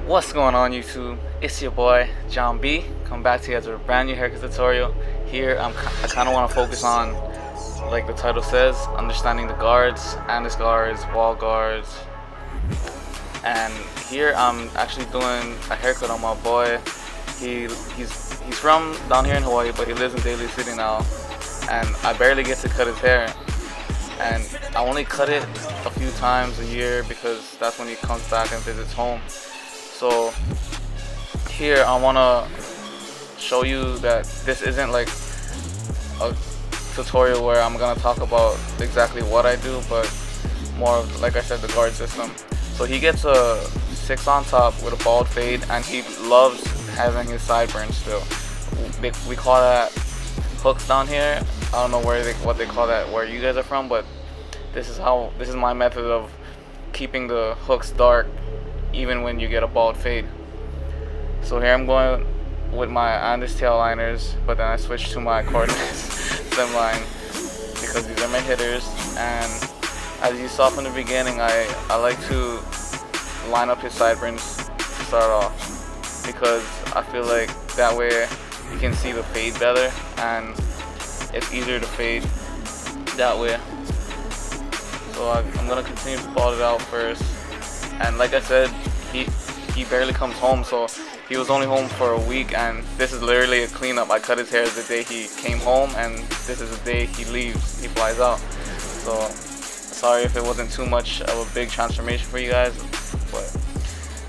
What's going on YouTube? It's your boy John B. Come back to you guys with a brand new haircut tutorial. Here I kind of want to focus on, like the title says, understanding the guards, Andis guards, wall guards. And here I'm actually doing a haircut on my boy. He's from down here in Hawaii, but he lives in Daly City now. And I barely get to cut his hair. And I only cut it a few times a year because that's when he comes back and visits home. So here I want to show you that this isn't like a tutorial where I'm going to talk about exactly what I do, but more of, like I said, the guard system. So he gets a 6 on top with a bald fade, and he loves having his sideburns still. We call that hooks down here. I don't know what they call that where you guys are from, but this is my method of keeping the hooks dark even when you get a bald fade. So here I'm going with my Andis tail liners, but then I switched to my cordless stem line because these are my hitters. And as you saw from the beginning, I like to line up his sideburns to start off because I feel like that way you can see the fade better and it's easier to fade that way. So I'm gonna continue to bald it out first. And like I said, he barely comes home, so he was only home for a week, and this is literally a cleanup. I cut his hair the day he came home, and this is the day he leaves, he flies out. So sorry if it wasn't too much of a big transformation for you guys, but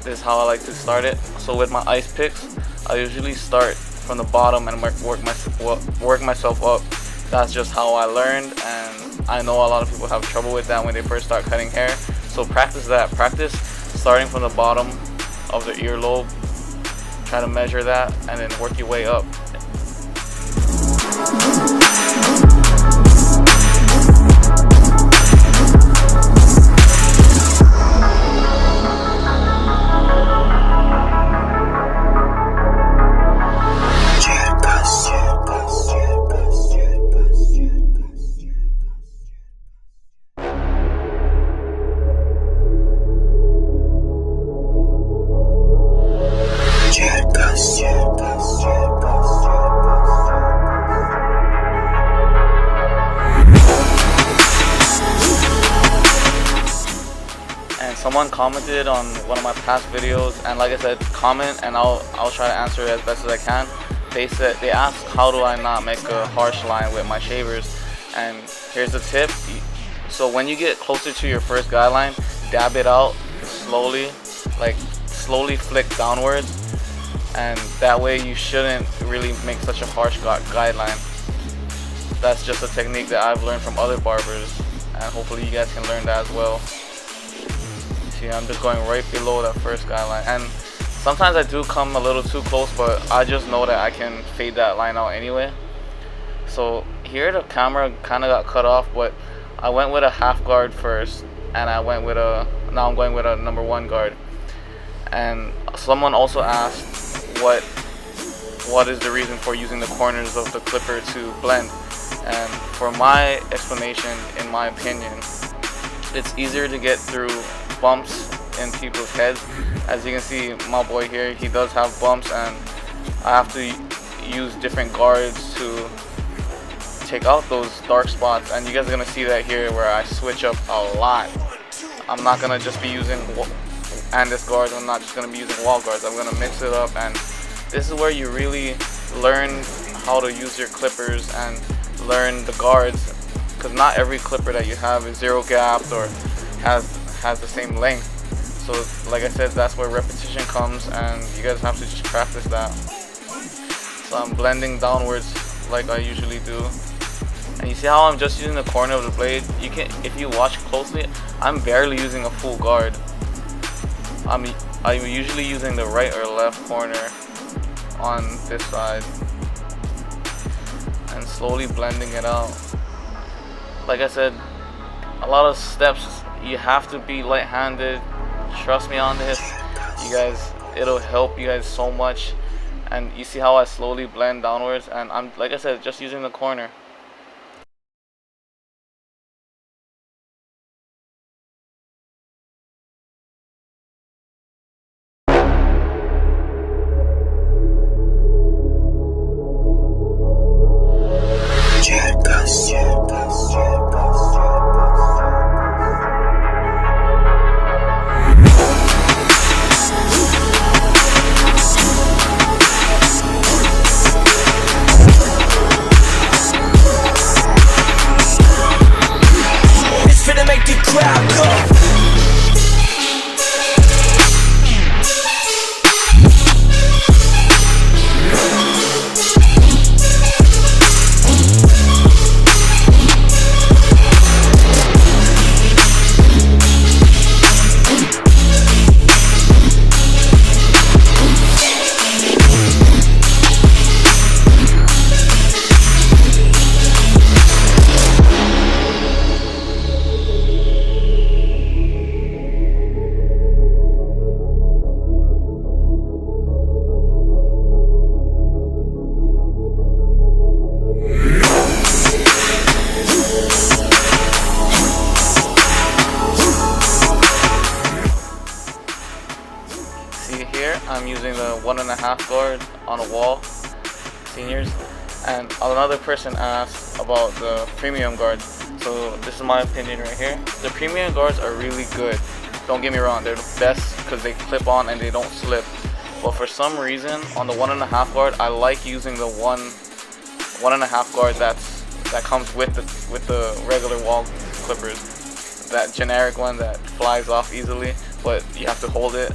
this is how I like to start it. So with my ice picks, I usually start from the bottom and work myself up. That's just how I learned, and I know a lot of people have trouble with that when they first start cutting hair. So practice that. Practice starting from the bottom of the earlobe. Try to measure that and then work your way up. Someone commented on one of my past videos, and like I said, comment and I'll try to answer it as best as I can. They asked how do I not make a harsh line with my shavers, and here's the tip. So when you get closer to your first guideline, dab it out slowly, like slowly flick downwards, and that way you shouldn't really make such a harsh guideline. That's just a technique that I've learned from other barbers, and hopefully you guys can learn that as well. I'm just going right below that first guideline, and sometimes I do come a little too close, but I just know that I can fade that line out anyway. So here the camera kind of got cut off, but I went with a half guard first, and now I'm going with a number 1 guard. And someone also asked what is the reason for using the corners of the clipper to blend, and for my explanation, in my opinion, it's easier to get through bumps in people's heads. As you can see, my boy here, he does have bumps, and I have to use different guards to take out those dark spots, and you guys are gonna see that here where I switch up a lot. I'm not gonna just be using Andis guards, I'm not just gonna be using wall guards, I'm gonna mix it up, and this is where you really learn how to use your clippers and learn the guards, because not every clipper that you have is zero gapped or has the same length. So like I said, that's where repetition comes, and you guys have to just practice that. So I'm blending downwards like I usually do, and you see how I'm just using the corner of the blade. If you watch closely, I'm barely using a full guard. I'm usually using the right or left corner on this side and slowly blending it out. Like I said, a lot of steps. You have to be light-handed. Trust me on this, you guys. It'll help you guys so much. And you see how I slowly blend downwards, and I'm, like I said, just using the corner. see here, I'm using the 1.5 guard on a wall, seniors. And another person asked about the premium guards. So this is my opinion right here. The premium guards are really good. Don't get me wrong, they're the best because they clip on and they don't slip. But for some reason, on the 1.5 guard, I like using the 1.5 guard that comes with the regular wall clippers. That generic one that flies off easily, but you have to hold it.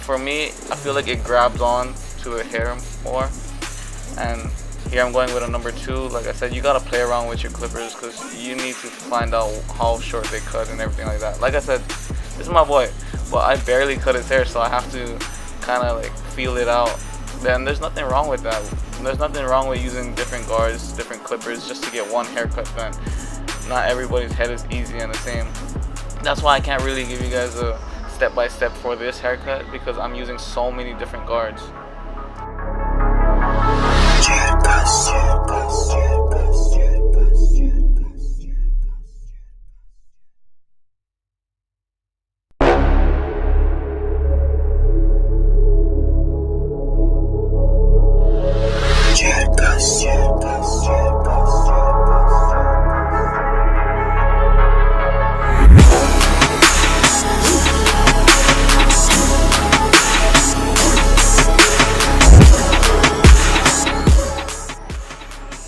For me, I feel like it grabs on to the hair more. And here I'm going with a number 2. Like I said, you gotta play around with your clippers because you need to find out how short they cut and everything like that. Like I said, this is my boy, but I barely cut his hair, so I have to kind of like feel it out. Then there's nothing wrong with that. There's nothing wrong with using different guards, different clippers just to get one haircut done. Not everybody's head is easy and the same. That's why I can't really give you guys a step-by-step for this haircut because I'm using so many different guards.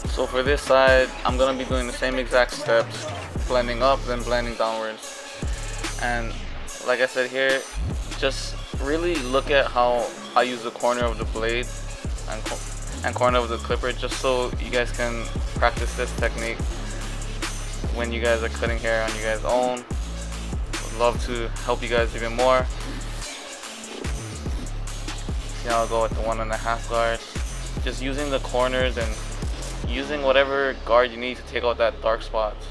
So for this side, I'm going to be doing the same exact steps, blending up, then blending downwards. And like I said here, just really look at how I use the corner of the blade and corner of the clipper just so you guys can practice this technique when you guys are cutting hair on you guys' own. Would love to help you guys even more. See how I'll go with the 1.5 guards. Just using the corners and using whatever guard you need to take out that dark spots.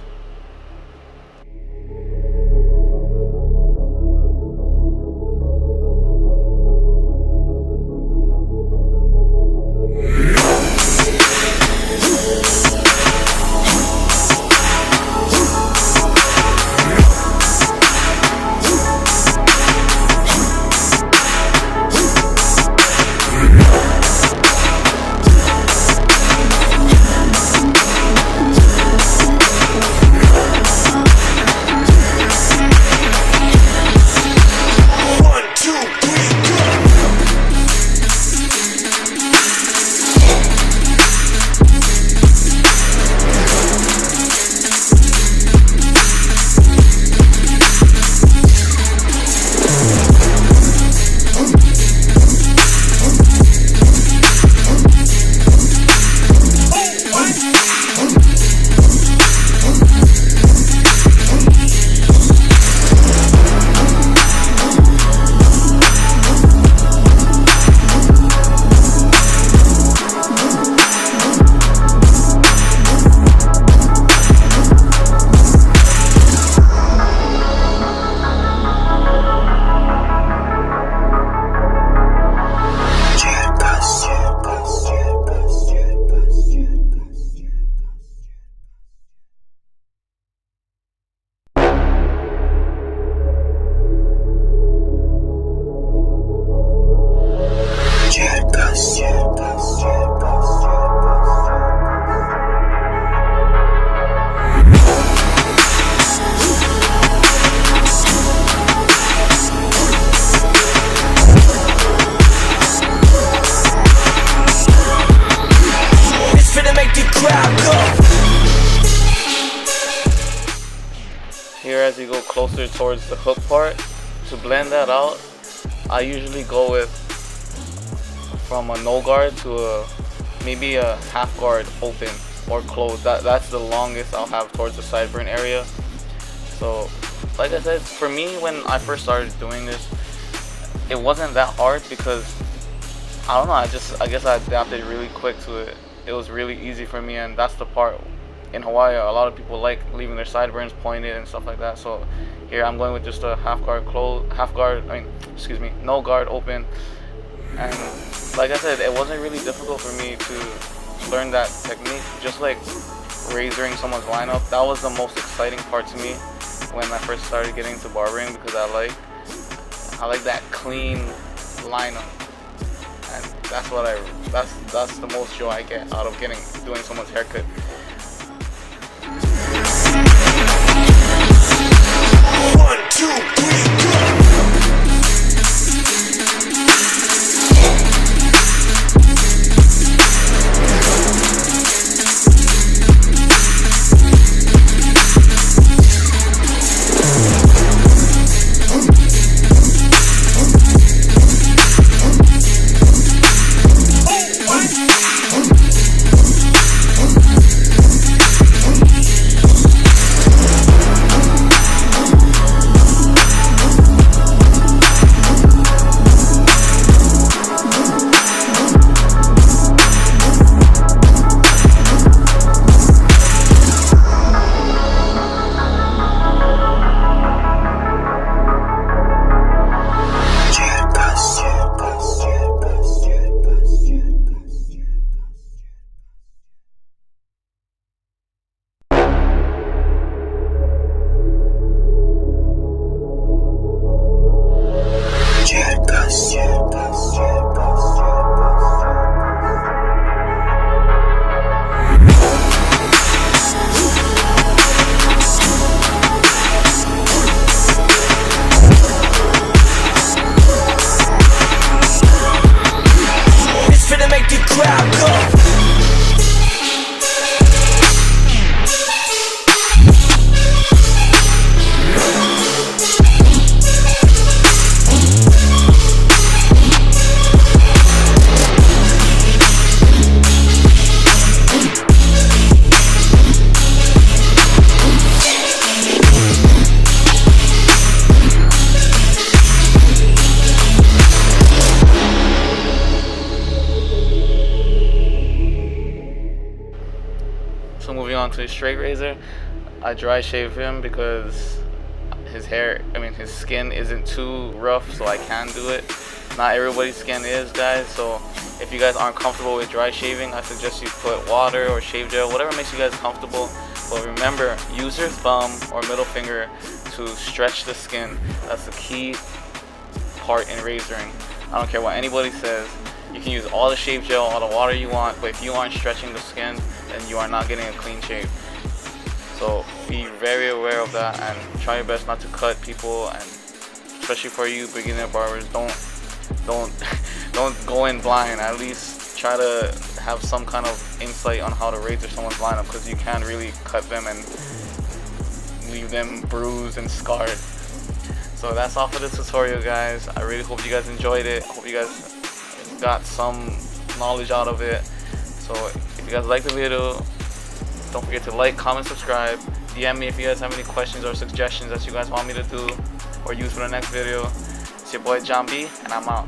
Here as you go closer towards the hook part, to blend that out, I usually go with from a no guard to maybe a half guard open or closed. That's the longest I'll have towards the sideburn area. So like I said, for me when I first started doing this, it wasn't that hard because I don't know, I guess I adapted really quick to it. It was really easy for me, and that's the part in Hawaii a lot of people like, leaving their sideburns pointed and stuff like that. So here I'm going with just a no guard open. And like I said, it wasn't really difficult for me to learn that technique. Just like razoring someone's lineup, that was the most exciting part to me when I first started getting into barbering, because I like that clean line them. And that's what that's the most joy I get out of doing someone's haircut. One, two, three, go! So moving on to his straight razor, I dry shave him because his skin isn't too rough, so I can do it. Not everybody's skin is, guys, so if you guys aren't comfortable with dry shaving, I suggest you put water or shave gel, whatever makes you guys comfortable. But remember, use your thumb or middle finger to stretch the skin. That's the key part in razoring. I don't care what anybody says. You can use all the shave gel, all the water you want, but if you aren't stretching the skin, then you are not getting a clean shave. So be very aware of that and try your best not to cut people, and especially for you beginner barbers, don't go in blind. At least try to have some kind of insight on how to razor someone's lineup, because you can really cut them and leave them bruised and scarred. So that's all for this tutorial, guys. I really hope you guys enjoyed it. I hope you guys got some knowledge out of it. So if you guys like the video, don't forget to like, comment, subscribe. DM me if you guys have any questions or suggestions that you guys want me to do or use for the next video. It's your boy John B, and I'm out.